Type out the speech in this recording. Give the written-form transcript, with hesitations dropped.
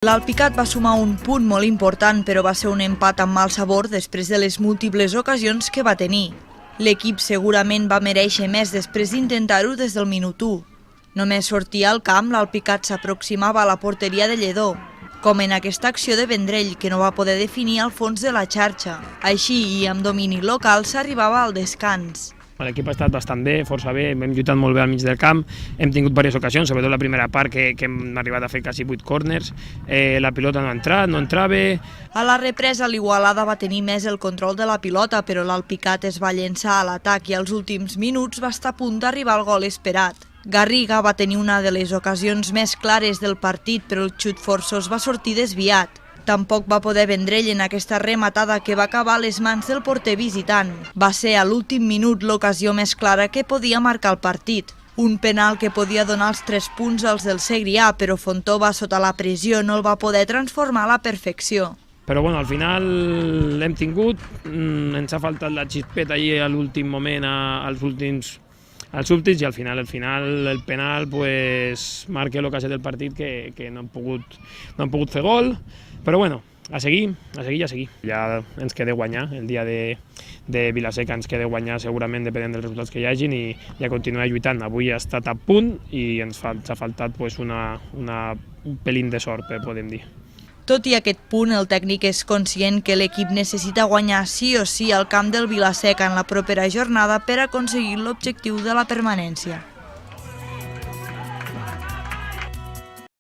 L'Alpicat va sumar un punt molt important, però va ser un empat amb mal sabor després de les múltiples ocasions que va tenir. L'equip segurament va mereixer més després d'intentar-ho des del minut 1. Només sortia al camp, l'Alpicat s'aproximava a la porteria de Lledó, com en aquesta acció de Vendrell, que no va poder definir al fons de la xarxa. Així, i amb domini local, s'arribava al descans. L'equip ha estat bastant bé, força bé, hem lluitat molt bé al mig del camp, hem tingut diverses ocasions, sobretot la primera part que hem arribat a fer quasi 8 corners, la pilota no ha entrat, no entrava. A la represa l'Igualada va tenir més el control de la pilota, però l'Alpicat es va llençar a l'atac i als últims minuts va estar a punt d'arribar al gol esperat. Garriga va tenir una de les ocasions més clares del partit, però el xut forçós va sortir desviat. Tampoc va poder Vendrell en aquesta rematada que va acabar a les mans del porter visitant. Va ser a l'últim minut l'ocasió més clara que podia marcar el partit. Un penal que podia donar els 3 punts als del Segrià, però Fontova, sota la pressió, no el va poder transformar a la perfecció. Però bueno, al final l'hem tingut, ens ha faltat la xispeta allà a l'últim moment, als últims i al final el penal marca l'ocasió del partit que no han pogut fer gol, però bueno, a seguir i a seguir. Ja ens queda guanyar, el dia de Vila-seca ens queda guanyar segurament depenent dels resultats que hi hagin i ja continuar lluitant. Avui ha estat a punt i ens ha faltat un pelín de sort, podem dir. Tot i aquest punt, el tècnic és conscient que l'equip necessita guanyar sí o sí al camp del Vila-seca en la propera jornada per aconseguir l'objectiu de la permanència.